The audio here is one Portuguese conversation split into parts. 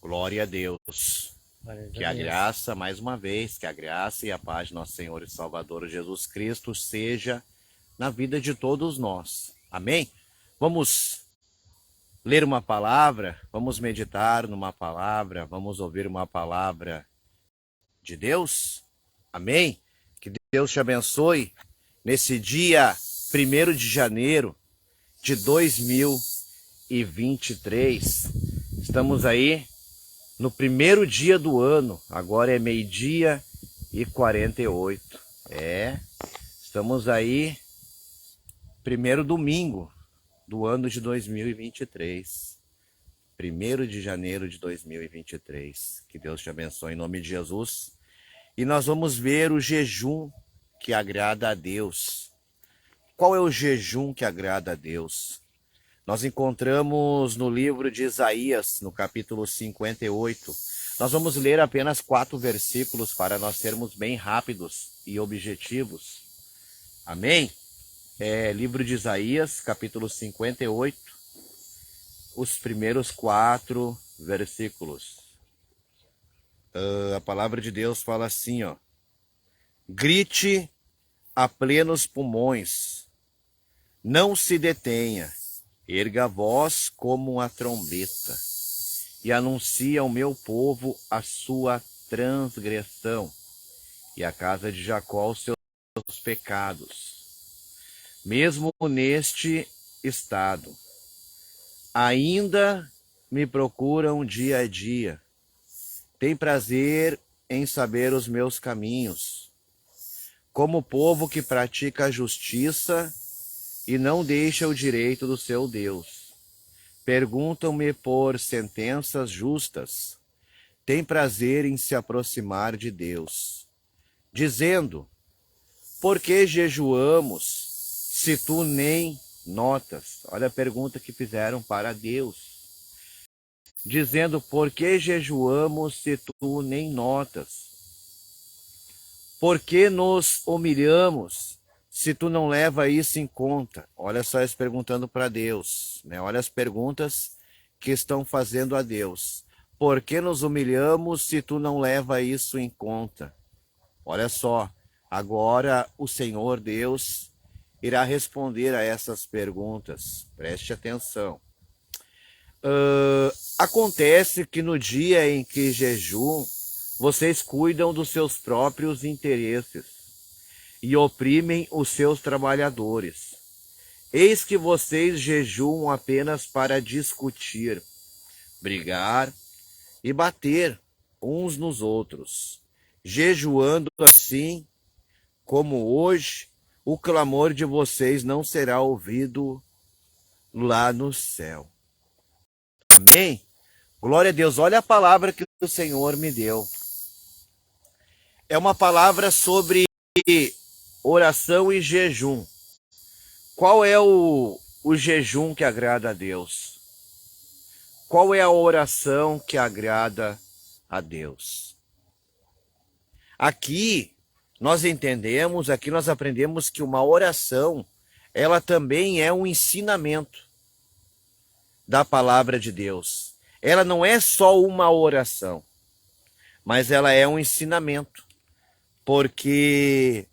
Glória a Deus. Glória Que a a Deus. graça, mais uma vez, que a graça e a paz de nosso Senhor e Salvador Jesus Cristo seja na vida de todos nós. Amém? Vamos ler uma palavra, vamos meditar numa palavra, vamos ouvir uma palavra de Deus. Amém? Que Deus te abençoe nesse dia 1º de janeiro de 2023. Estamos aí no primeiro dia do ano, agora é 12h48. Estamos aí, primeiro domingo do ano de 2023. 1º de janeiro de 2023. Que Deus te abençoe em nome de Jesus. E nós vamos ver o jejum que agrada a Deus. Qual é o jejum que agrada a Deus? Nós encontramos no livro de Isaías, no capítulo 58. Nós vamos ler apenas 4 versículos para nós sermos bem rápidos e objetivos. Amém? Livro de Isaías, capítulo 58, os primeiros 4 versículos. A palavra de Deus fala assim, ó. Grite a plenos pulmões, não se detenha. Erga a voz como a trombeta, e anuncia ao meu povo a sua transgressão, e à casa de Jacó os seus pecados. Mesmo neste estado, ainda me procuram dia a dia, tem prazer em saber os meus caminhos, como povo que pratica a justiça e não deixa o direito do seu Deus. Perguntam-me por sentenças justas. Tem prazer em se aproximar de Deus. Dizendo, por que jejuamos se tu nem notas? Olha a pergunta que fizeram para Deus. Dizendo, por que jejuamos se tu nem notas? Por que nos humilhamos se tu não leva isso em conta? Olha só eles perguntando para Deus, né? Olha as perguntas que estão fazendo a Deus. Por que nos humilhamos se tu não leva isso em conta? Olha só, agora o Senhor Deus irá responder a essas perguntas. Preste atenção. Acontece que no dia em que jejum, vocês cuidam dos seus próprios interesses e oprimem os seus trabalhadores. Eis que vocês jejuam apenas para discutir, brigar e bater uns nos outros. Jejuando assim, como hoje, o clamor de vocês não será ouvido lá no céu. Amém? Glória a Deus. Olha a palavra que o Senhor me deu. É uma palavra sobre oração e jejum. Qual é o jejum que agrada a Deus? Qual é a oração que agrada a Deus? Aqui nós entendemos, aqui nós aprendemos que uma oração, ela também é um ensinamento da palavra de Deus. Ela não é só uma oração, mas ela é um ensinamento. Porque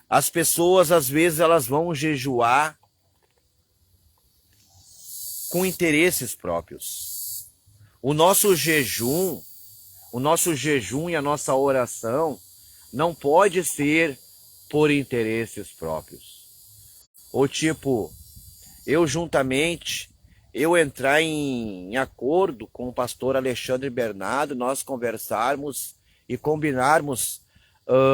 as pessoas, às vezes, elas vão jejuar com interesses próprios. O nosso jejum e a nossa oração não pode ser por interesses próprios. Ou tipo, eu entrar em acordo com o pastor Alexandre Bernardo, nós conversarmos e combinarmos,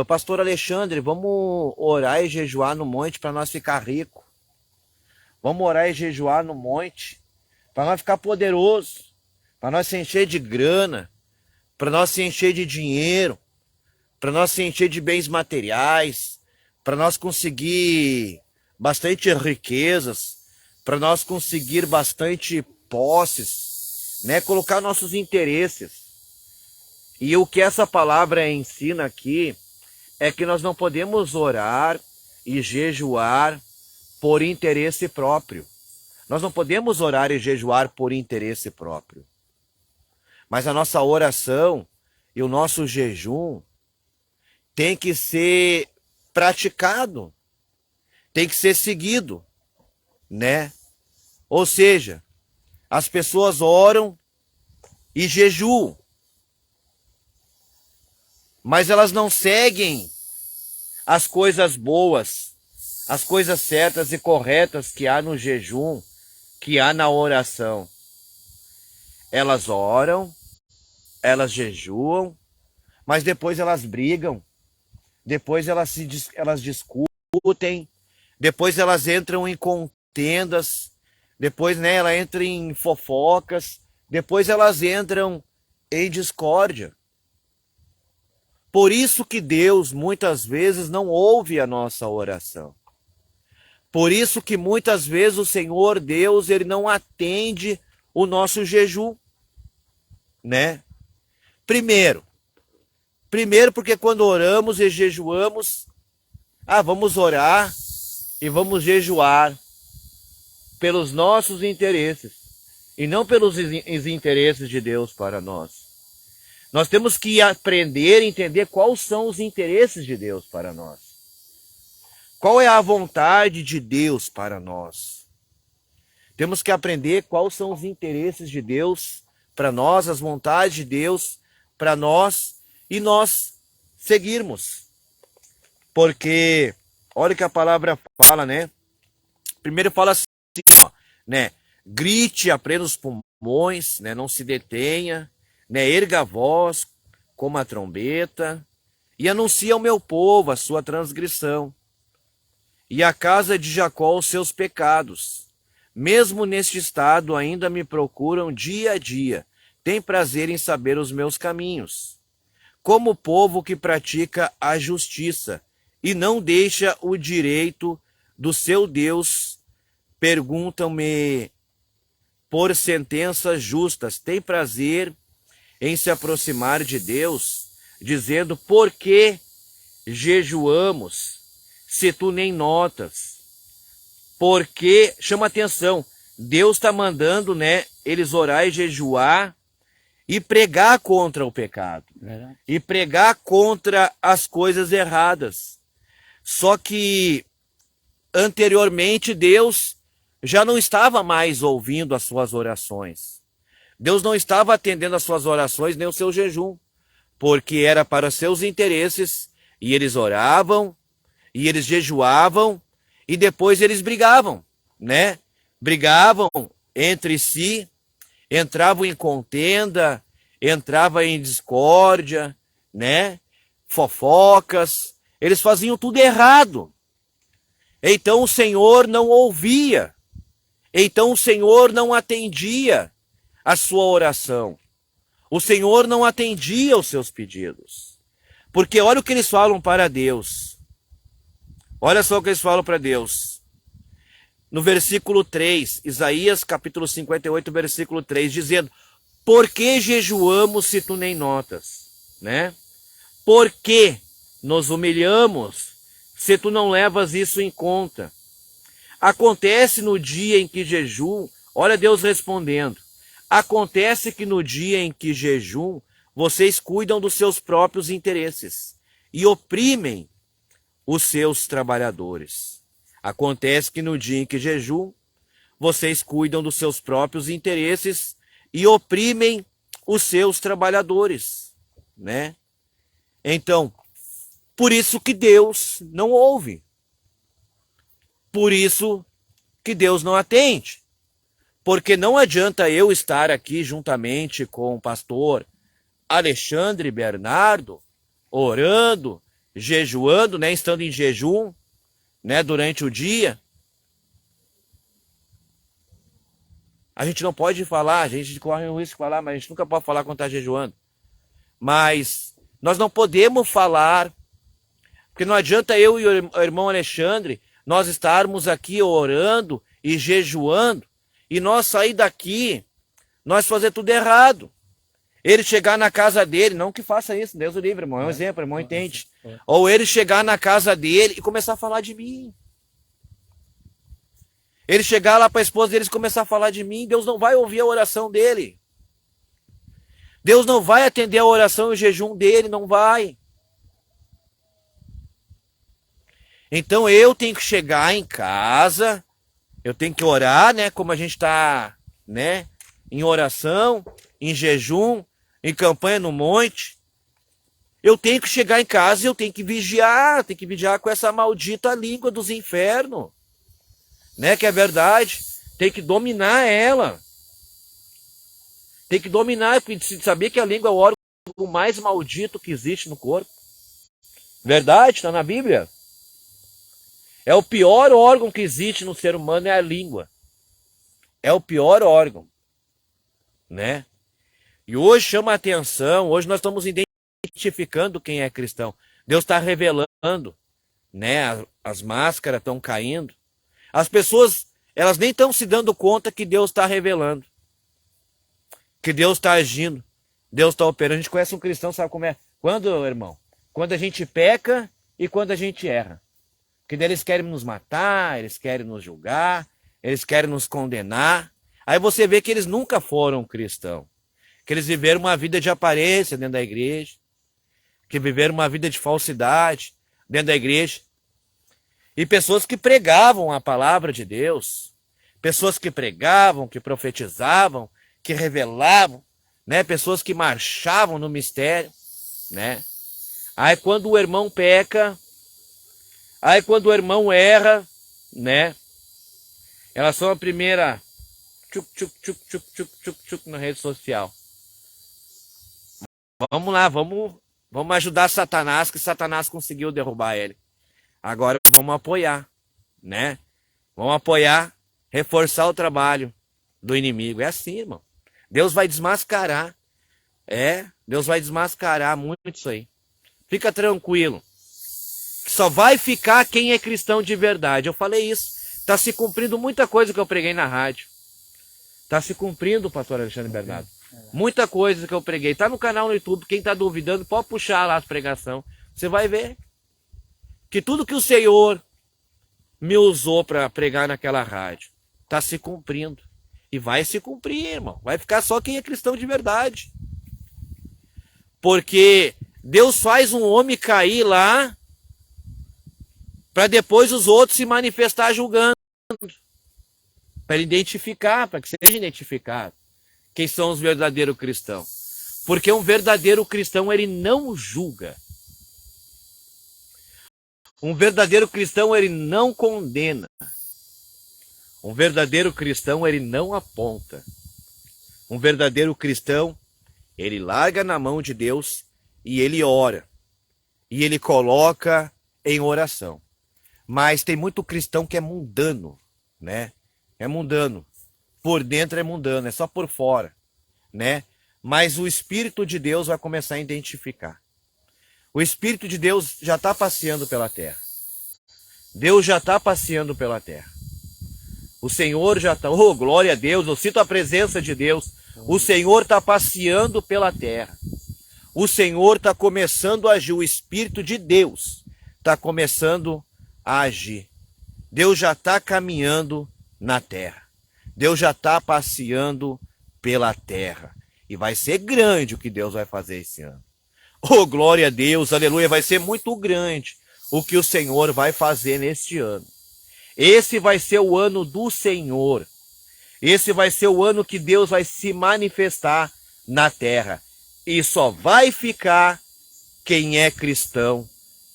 pastor Alexandre, vamos orar e jejuar no monte para nós ficar rico. Vamos orar e jejuar no monte para nós ficar poderoso, para nós se encher de grana, para nós se encher de dinheiro, para nós se encher de bens materiais, para nós conseguir bastante riquezas, para nós conseguir bastante posses, né? Colocar nossos interesses. E o que essa palavra ensina aqui é que nós não podemos orar e jejuar por interesse próprio. Nós não podemos orar e jejuar por interesse próprio. Mas a nossa oração e o nosso jejum tem que ser praticado, tem que ser seguido, né? Ou seja, as pessoas oram e jejuam, mas elas não seguem as coisas boas, as coisas certas e corretas que há no jejum, que há na oração. Elas oram, elas jejuam, mas depois elas brigam, depois elas discutem, depois elas entram em contendas, depois, né, ela entra em fofocas, depois elas entram em discórdia. Por isso que Deus muitas vezes não ouve a nossa oração. Por isso que muitas vezes o Senhor Deus, ele não atende o nosso jejum, né? Primeiro porque quando oramos e jejuamos, vamos orar e vamos jejuar pelos nossos interesses e não pelos interesses de Deus para nós. Nós temos que aprender a entender quais são os interesses de Deus para nós. Qual é a vontade de Deus para nós? Temos que aprender quais são os interesses de Deus para nós, as vontades de Deus para nós e nós seguirmos. Porque, olha o que a palavra fala, né? Primeiro fala assim, ó, né? Grite a plenos pulmões, né? Não se detenha, né? Erga a voz como a trombeta e anuncia ao meu povo a sua transgressão e à casa de Jacó os seus pecados. Mesmo neste estado ainda me procuram dia a dia, têm prazer em saber os meus caminhos. Como povo que pratica a justiça e não deixa o direito do seu Deus, perguntam-me por sentenças justas, tem prazer em se aproximar de Deus, dizendo, por que jejuamos, se tu nem notas? Porque, chama atenção, Deus está mandando, né, eles orar e jejuar e pregar contra o pecado. Verdade. E pregar contra as coisas erradas. Só que, anteriormente, Deus já não estava mais ouvindo as suas orações. Deus não estava atendendo as suas orações nem o seu jejum, porque era para seus interesses, e eles oravam, e eles jejuavam, e depois eles brigavam, né? Brigavam entre si, entravam em contenda, entravam em discórdia, né? Fofocas, eles faziam tudo errado. Então o Senhor não ouvia, então o Senhor não atendia a sua oração. O Senhor não atendia os seus pedidos. Porque olha o que eles falam para Deus. Olha só o que eles falam para Deus. No versículo 3, Isaías capítulo 58, versículo 3, dizendo, por que jejuamos se tu nem notas? Né? Por que nos humilhamos se tu não levas isso em conta? Acontece no dia em que jejum, olha Deus respondendo, acontece que no dia em que jejum, vocês cuidam dos seus próprios interesses e oprimem os seus trabalhadores. Acontece que no dia em que jejum, vocês cuidam dos seus próprios interesses e oprimem os seus trabalhadores, né? Então, por isso que Deus não ouve. Por isso que Deus não atende. Porque não adianta eu estar aqui juntamente com o pastor Alexandre Bernardo, orando, jejuando, né, estando em jejum, né, durante o dia. A gente não pode falar, a gente corre o risco de falar, mas a gente nunca pode falar quando está jejuando. Mas nós não podemos falar, porque não adianta eu e o irmão Alexandre, nós estarmos aqui orando e jejuando, e nós sair daqui, nós fazer tudo errado. Ele chegar na casa dele, não que faça isso, Deus o livre, irmão, é um exemplo, irmão, entende? Ou ele chegar na casa dele e começar a falar de mim. Ele chegar lá para a esposa deles e começar a falar de mim, Deus não vai ouvir a oração dele. Deus não vai atender a oração e o jejum dele, não vai. Então eu tenho que chegar em casa, eu tenho que orar, né? Como a gente está, né? Em oração, em jejum, em campanha no monte. Eu tenho que chegar em casa e eu tenho que vigiar com essa maldita língua dos infernos, né? Que é verdade. Tem que dominar ela. Tem que dominar, saber que a língua é o órgão mais maldito que existe no corpo. Verdade, está na Bíblia. É o pior órgão que existe no ser humano, é a língua. É o pior órgão, né? E hoje chama a atenção, hoje nós estamos identificando quem é cristão. Deus está revelando, né? As máscaras estão caindo. As pessoas, elas nem estão se dando conta que Deus está revelando. Que Deus está agindo. Deus está operando. A gente conhece um cristão, sabe como é? Quando, irmão? Quando a gente peca e quando a gente erra. Porque daí eles querem nos matar, eles querem nos julgar, eles querem nos condenar. Aí você vê que eles nunca foram cristãos. Que eles viveram uma vida de aparência dentro da igreja. Que viveram uma vida de falsidade dentro da igreja. E pessoas que pregavam a palavra de Deus. Pessoas que pregavam, que profetizavam, que revelavam, né? Pessoas que marchavam no mistério, né? Aí quando o irmão peca, aí quando o irmão erra, né? Elas são a primeira tchuc na rede social. Vamos lá, vamos ajudar Satanás, que Satanás conseguiu derrubar ele. Agora vamos apoiar, né? Vamos apoiar, reforçar o trabalho do inimigo. É assim, irmão. Deus vai desmascarar. Deus vai desmascarar muito isso aí. Fica tranquilo. Só vai ficar quem é cristão de verdade. Eu falei isso. Está se cumprindo muita coisa que eu preguei na rádio. Está se cumprindo, pastor Alexandre Bernardo. Muita coisa que eu preguei. Está no canal no YouTube. Quem está duvidando, pode puxar lá as pregações. Você vai ver que tudo que o Senhor me usou para pregar naquela rádio está se cumprindo. E vai se cumprir, irmão. Vai ficar só quem é cristão de verdade. Porque Deus faz um homem cair lá para depois os outros se manifestar julgando. Para ele identificar, para que seja identificado quem são os verdadeiros cristãos. Porque um verdadeiro cristão, ele não julga. Um verdadeiro cristão, ele não condena. Um verdadeiro cristão, ele não aponta. Um verdadeiro cristão, ele larga na mão de Deus e ele ora. E ele coloca em oração. Mas tem muito cristão que é mundano, né? É mundano. Por dentro é mundano, é só por fora, né? Mas o Espírito de Deus vai começar a identificar. O Espírito de Deus já está passeando pela terra. Deus já está passeando pela terra. O Senhor já está... Oh, glória a Deus, eu sinto a presença de Deus. O Senhor está passeando pela terra. O Senhor está começando a agir. O Espírito de Deus está começando a agir. Deus já está caminhando na terra. Deus já está passeando pela terra. E vai ser grande o que Deus vai fazer esse ano. Oh, glória a Deus, aleluia. Vai ser muito grande o que o Senhor vai fazer neste ano. Esse vai ser o ano do Senhor. Esse vai ser o ano que Deus vai se manifestar na terra. E só vai ficar quem é cristão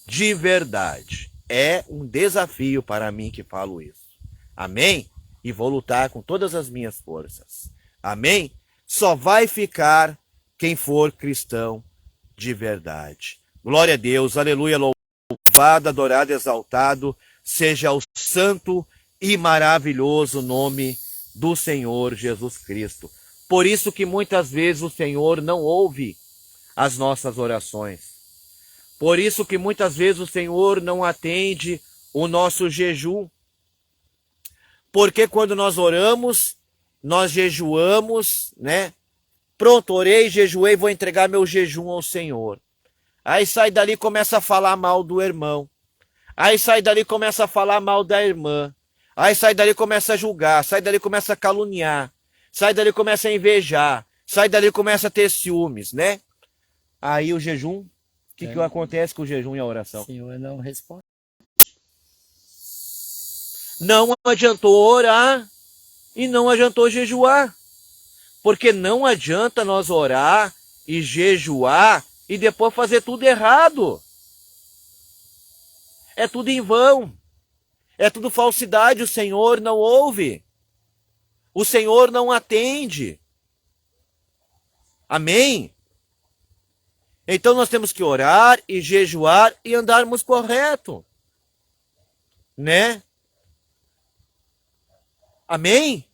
de verdade. É um desafio para mim que falo isso. Amém? E vou lutar com todas as minhas forças. Amém? Só vai ficar quem for cristão de verdade. Glória a Deus, aleluia, louvado, adorado, exaltado seja o santo e maravilhoso nome do Senhor Jesus Cristo. Por isso que muitas vezes o Senhor não ouve as nossas orações. Por isso que muitas vezes o Senhor não atende o nosso jejum. Porque quando nós oramos, nós jejuamos, né? Pronto, orei, jejuei, vou entregar meu jejum ao Senhor. Aí sai dali e começa a falar mal do irmão. Aí sai dali e começa a falar mal da irmã. Aí sai dali e começa a julgar. Sai dali e começa a caluniar. Sai dali e começa a invejar. sai dali e começa a ter ciúmes, né? Aí o jejum, o que acontece com o jejum e a oração? O Senhor não responde. Não adiantou orar e não adiantou jejuar. Porque não adianta nós orar e jejuar e depois fazer tudo errado. É tudo em vão. É tudo falsidade. O Senhor não ouve. O Senhor não atende. Amém? Então nós temos que orar e jejuar e andarmos correto. Né? Amém?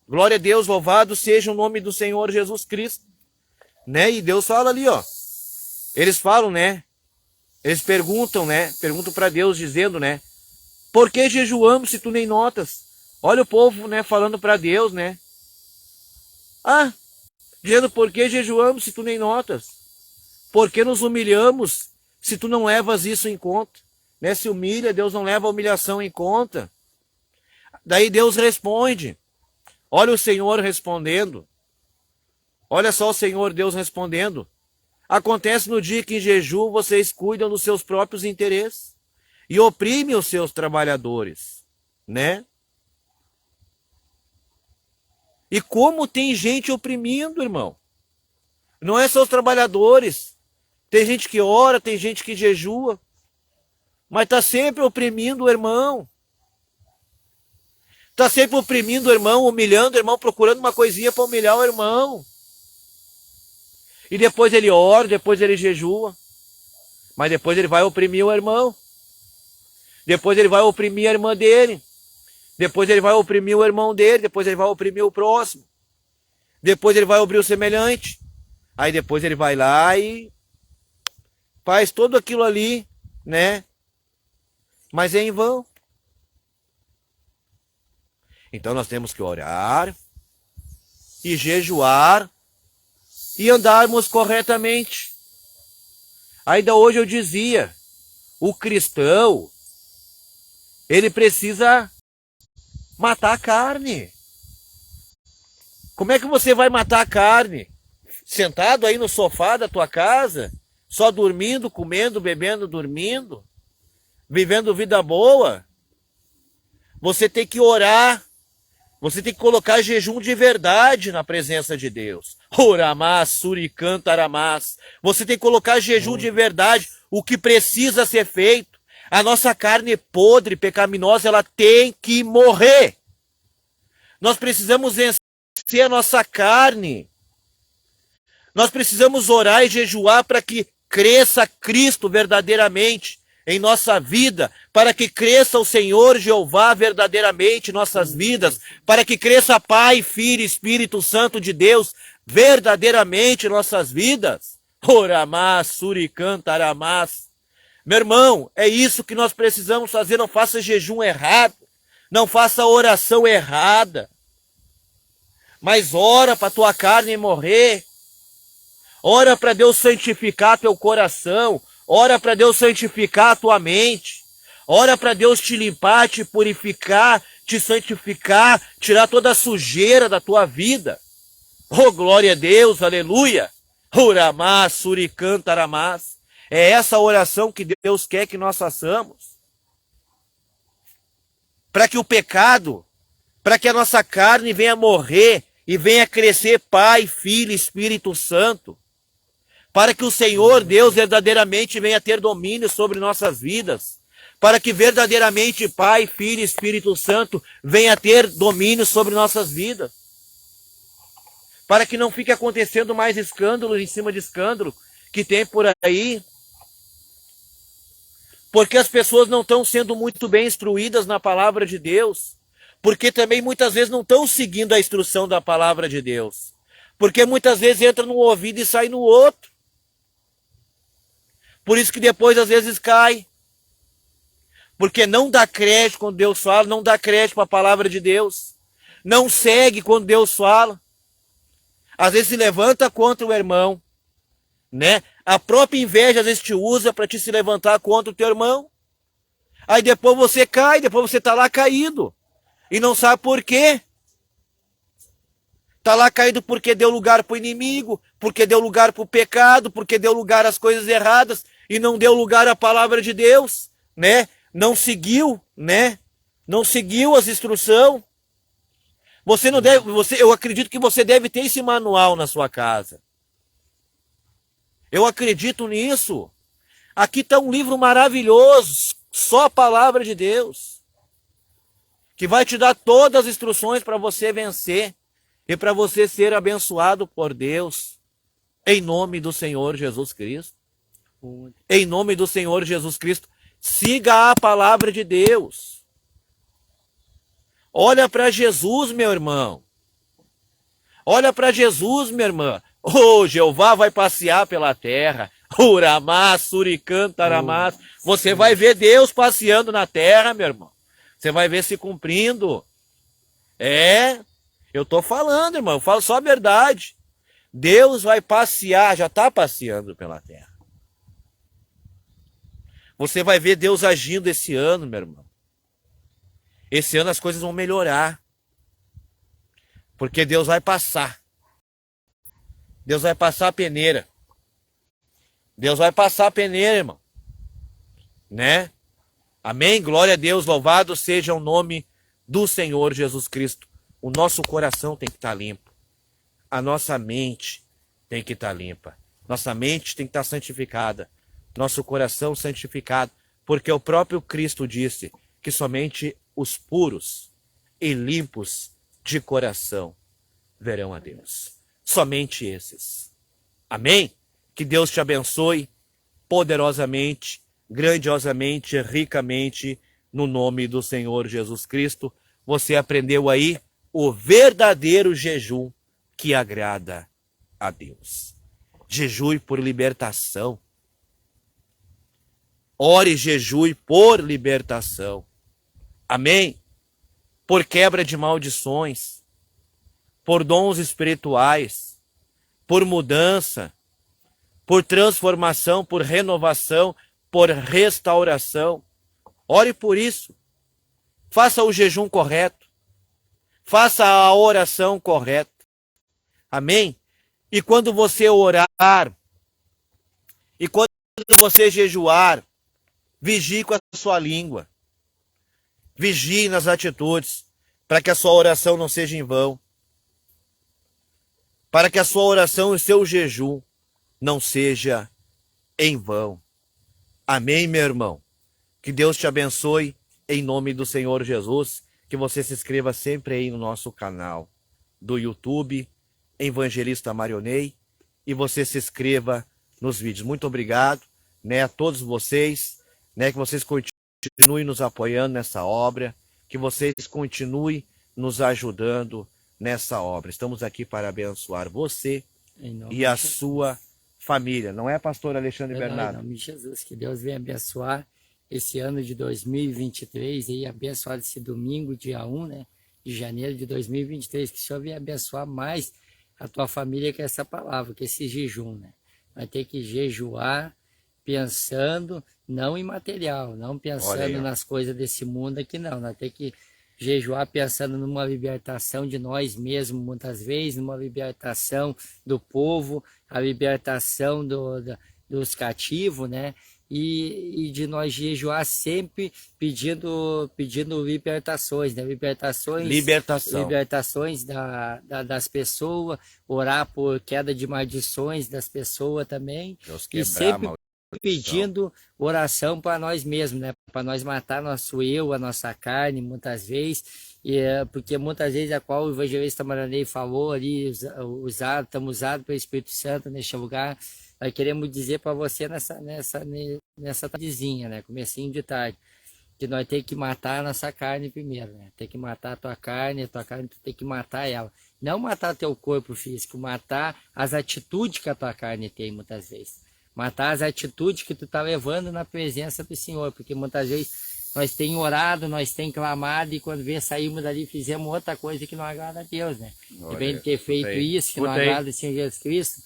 Glória a Deus, louvado seja o nome do Senhor Jesus Cristo. Né? E Deus fala ali, ó. Eles falam, né? Eles perguntam, né? Perguntam para Deus dizendo, né? Por que jejuamos se tu nem notas? Olha o povo, né? Falando para Deus, né? Ah, dizendo por que jejuamos se tu nem notas? Por que nos humilhamos se tu não levas isso em conta? Né? Se humilha, Deus não leva a humilhação em conta. Daí Deus responde. Olha o Senhor respondendo. Olha só o Senhor Deus respondendo. Acontece no dia que em jejum vocês cuidam dos seus próprios interesses e oprimem os seus trabalhadores, né? E como tem gente oprimindo, irmão? Não é só os trabalhadores. Tem gente que ora, tem gente que jejua, mas está sempre oprimindo o irmão. Está sempre oprimindo o irmão, humilhando o irmão, procurando uma coisinha para humilhar o irmão. E depois ele ora, depois ele jejua. Mas depois ele vai oprimir o irmão. Depois ele vai oprimir a irmã dele. Depois ele vai oprimir o irmão dele. Depois ele vai oprimir o próximo. Depois ele vai oprimir o semelhante. Aí depois ele vai lá e faz tudo aquilo ali, né? Mas é em vão. Então nós temos que orar e jejuar e andarmos corretamente. Ainda hoje eu dizia, o cristão, ele precisa matar a carne. Como é que você vai matar a carne? Sentado aí no sofá da tua casa, só dormindo, comendo, bebendo, dormindo, vivendo vida boa? Você tem que orar. Você tem que colocar jejum de verdade na presença de Deus. Oramás, suricantaramás. Você tem que colocar jejum de verdade. O que precisa ser feito. A nossa carne podre, pecaminosa, ela tem que morrer. Nós precisamos vencer a nossa carne. Nós precisamos orar e jejuar para que cresça Cristo verdadeiramente em nossa vida, para que cresça o Senhor Jeová verdadeiramente em nossas vidas, para que cresça Pai, Filho e Espírito Santo de Deus verdadeiramente em nossas vidas. Oramás, suricantaramás. Meu irmão, é isso que nós precisamos fazer. Não faça jejum errado, não faça oração errada, mas ora para tua carne morrer. Ora para Deus santificar teu coração. Ora para Deus santificar a tua mente. Ora para Deus te limpar, te purificar, te santificar, tirar toda a sujeira da tua vida. Oh, glória a Deus, aleluia. Uramás, suricantaramás. É essa oração que Deus quer que nós façamos. Para que o pecado, para que a nossa carne venha morrer e venha crescer Pai, Filho e Espírito Santo. Para que o Senhor Deus verdadeiramente venha ter domínio sobre nossas vidas. Para que verdadeiramente Pai, Filho e Espírito Santo venha ter domínio sobre nossas vidas. Para que não fique acontecendo mais escândalo em cima de escândalo que tem por aí. Porque as pessoas não estão sendo muito bem instruídas na palavra de Deus. Porque também muitas vezes não estão seguindo a instrução da palavra de Deus. Porque muitas vezes entra num ouvido e sai no outro. Por isso que depois às vezes cai. Porque não dá crédito quando Deus fala, não dá crédito para a palavra de Deus. Não segue quando Deus fala. Às vezes se levanta contra o irmão, né? A própria inveja às vezes te usa para te se levantar contra o teu irmão. Aí depois você cai, depois você está lá caído. E não sabe por quê. Está lá caído porque deu lugar para o inimigo, porque deu lugar para o pecado, porque deu lugar às coisas erradas e não deu lugar à palavra de Deus, né? Não seguiu, né? Não seguiu as instruções. Você não deve, eu acredito que você deve ter esse manual na sua casa. Eu acredito nisso. Aqui está um livro maravilhoso, só a palavra de Deus, que vai te dar todas as instruções para você vencer e para você ser abençoado por Deus, em nome do Senhor Jesus Cristo. Em nome do Senhor Jesus Cristo, siga a palavra de Deus. Olha para Jesus, meu irmão. Olha para Jesus, minha irmã. Oh, Jeová vai passear pela terra. Uramás, Suricã, Taramás. Você vai ver Deus passeando na terra, meu irmão. Você vai ver se cumprindo. Eu tô falando, irmão. Eu falo só a verdade. Deus vai passear, já está passeando pela terra. Você vai ver Deus agindo esse ano, meu irmão. Esse ano as coisas vão melhorar. Porque Deus vai passar. Deus vai passar a peneira. Deus vai passar a peneira, irmão. Né? Amém? Glória a Deus, louvado seja o nome do Senhor Jesus Cristo. O nosso coração tem que estar limpo. A nossa mente tem que estar limpa. Nossa mente tem que estar santificada. Nosso coração santificado. Porque o próprio Cristo disse que somente os puros e limpos de coração verão a Deus. Somente esses. Amém? Que Deus te abençoe poderosamente, grandiosamente, ricamente, no nome do Senhor Jesus Cristo. Você aprendeu aí o verdadeiro jejum que agrada a Deus. Jejue por libertação. Ore e jejue por libertação. Amém? Por quebra de maldições, por dons espirituais, por mudança, por transformação, por renovação, por restauração. Ore por isso. Faça o jejum correto. Faça a oração correta. Amém? E quando você orar, e quando você jejuar, vigie com a sua língua. Vigie nas atitudes, para que a sua oração não seja em vão. Para que a sua oração e o seu jejum não seja em vão. Amém, meu irmão? Que Deus te abençoe em nome do Senhor Jesus. Que você se inscreva sempre aí no nosso canal do YouTube, Evangelista Marionei, e você se inscreva nos vídeos. Muito obrigado, né, a todos vocês, né, que vocês continuem nos apoiando nessa obra, que vocês continuem nos ajudando nessa obra. Estamos aqui para abençoar você e a sua família. Não é, pastor Alexandre Bernardo? Em nome de Jesus, que Deus venha abençoar esse ano de 2023 e abençoar esse domingo, dia 1, né, de janeiro de 2023, que o Senhor venha abençoar mais a tua família com essa palavra, com esse jejum, né? Vai ter que jejuar pensando não em material, não pensando nas coisas desse mundo aqui, não. Nós temos que jejuar pensando numa libertação de nós mesmos, muitas vezes, numa libertação do povo, a libertação dos cativos, né? E de nós jejuar sempre pedindo libertações, né? Libertações das pessoas, orar por queda de maldições das pessoas também. E sempre pedindo oração para nós mesmos, né? Para nós matar nosso eu, a nossa carne, muitas vezes, porque muitas vezes a qual o evangelista Maranei falou ali, estamos usados pelo Espírito Santo neste lugar. Nós queremos dizer para você nessa tardezinha, né? Comecinho de tarde, que nós temos que matar a nossa carne primeiro, né? Tem que matar a tua carne tu tem que matar ela. Não matar teu corpo físico, matar as atitudes que a tua carne tem muitas vezes. Matar as atitudes que tu está levando na presença do Senhor, porque muitas vezes nós temos orado, nós temos clamado, e quando saímos dali, fizemos outra coisa que não agrada a Deus, né? De bem ter feito isso, que não agrada o Senhor Jesus Cristo,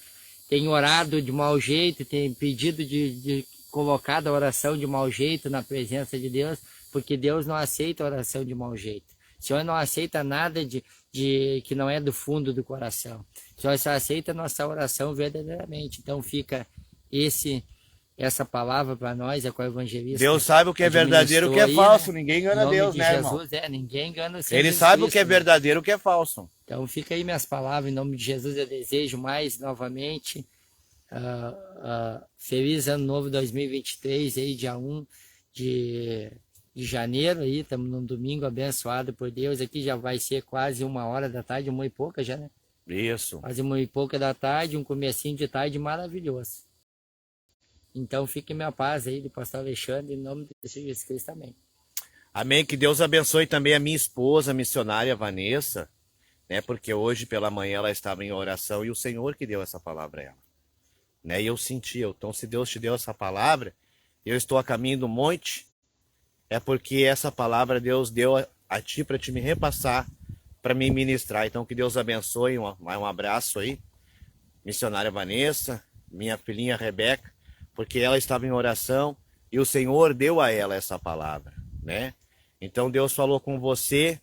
tem orado de mau jeito, tem pedido de colocar a oração de mau jeito na presença de Deus, porque Deus não aceita oração de mau jeito. O Senhor não aceita nada de que não é do fundo do coração. Só aceita a nossa oração verdadeiramente. Então fica essa palavra para nós, é com o evangelista. Deus sabe o que é verdadeiro e o que é falso. Né? Ninguém engana Deus, né, irmão? Ninguém engana o Senhor Ele Jesus sabe Cristo, o que é verdadeiro e o que é falso. Então fica aí minhas palavras, em nome de Jesus eu desejo mais novamente feliz ano novo 2023, aí dia 1 de janeiro, aí estamos num domingo abençoado por Deus, aqui já vai ser quase 1h da tarde, 1h pouca já, né? Isso. Quase 1h pouca da tarde, um comecinho de tarde maravilhoso. Então fique minha paz aí do pastor Alexandre, em nome de Jesus Cristo, amém. Amém, que Deus abençoe também a minha esposa, a missionária Vanessa, né? Porque hoje pela manhã ela estava em oração e o Senhor que deu essa palavra a ela, né? E eu senti, então se Deus te deu essa palavra, eu estou a caminho do monte, é porque essa palavra Deus deu a ti para te me repassar, para me ministrar. Então que Deus abençoe, um abraço aí, missionária Vanessa, minha filhinha Rebeca, porque ela estava em oração e o Senhor deu a ela essa palavra, né? Então Deus falou com você,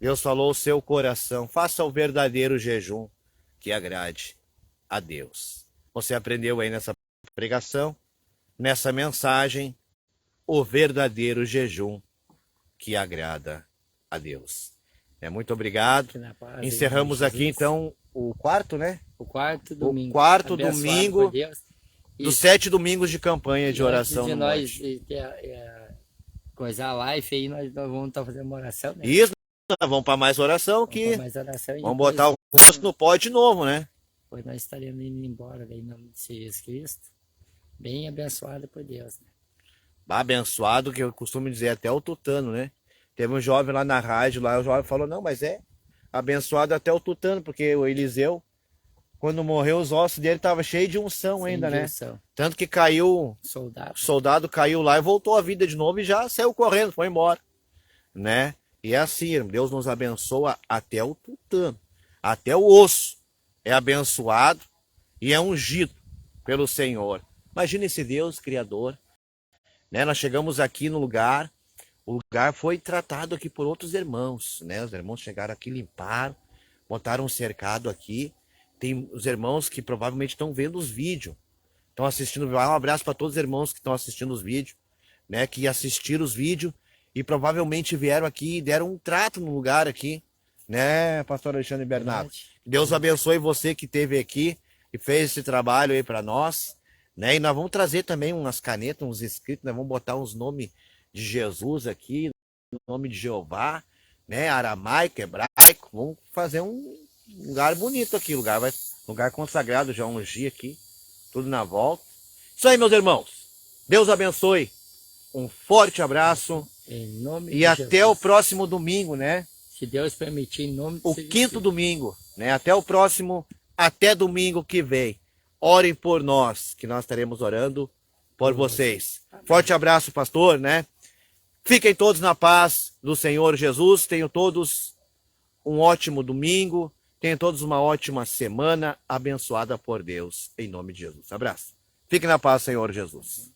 Deus falou o seu coração, faça o verdadeiro jejum que agrade a Deus. Você aprendeu aí nessa pregação, nessa mensagem, o verdadeiro jejum que agrada a Deus. Muito obrigado. Encerramos aqui então o quarto, né? O quarto domingo. O quarto domingo dos 7 domingos de campanha de oração no nós monte. Coisar a live aí, nós vamos estar fazendo uma oração, né? Isso, nós vamos para mais oração aqui. Vamos botar o rosto no pó de novo, né? Depois nós estaremos indo embora daí, em nome de Jesus Cristo. Bem abençoado por Deus, né? Abençoado, que eu costumo dizer até o tutano, né? Teve um jovem lá na rádio, lá o jovem falou, não, mas é abençoado até o tutano, porque o Eliseu, quando morreu, os ossos dele estavam cheios de unção ainda, né? Tanto que caiu, o soldado caiu lá e voltou à vida de novo e já saiu correndo, foi embora, né? E é assim, Deus nos abençoa até o tutano, até o osso é abençoado e é ungido pelo Senhor. Imagina esse Deus criador, né? Nós chegamos aqui no lugar, o lugar foi tratado aqui por outros irmãos, né? Os irmãos chegaram aqui, limparam, botaram um cercado aqui. Tem os irmãos que provavelmente estão vendo os vídeos, estão assistindo. Um abraço para todos os irmãos que estão assistindo os vídeos, né? Que assistiram os vídeos e provavelmente vieram aqui e deram um trato no lugar aqui, né, pastor Alexandre Bernardo? Deus abençoe você que esteve aqui e fez esse trabalho aí para nós, né? E nós vamos trazer também umas canetas, uns escritos, nós vamos botar uns nomes de Jesus aqui, nome de Jeová, né? Aramaico, hebraico, vamos fazer um lugar bonito aqui, lugar consagrado, já ungir aqui, tudo na volta. Isso aí, meus irmãos. Deus abençoe. Um forte abraço. Em nome e de até Jesus. O próximo domingo, né? Se Deus permitir, em nome de O Jesus. quinto domingo, né? Até o próximo, até domingo que vem. Orem por nós, que nós estaremos orando por vocês. Forte abraço, pastor, né? Fiquem todos na paz do Senhor Jesus. Tenham todos um ótimo domingo. Tenham todos uma ótima semana abençoada por Deus. Em nome de Jesus. Abraço. Fiquem na paz, Senhor Jesus.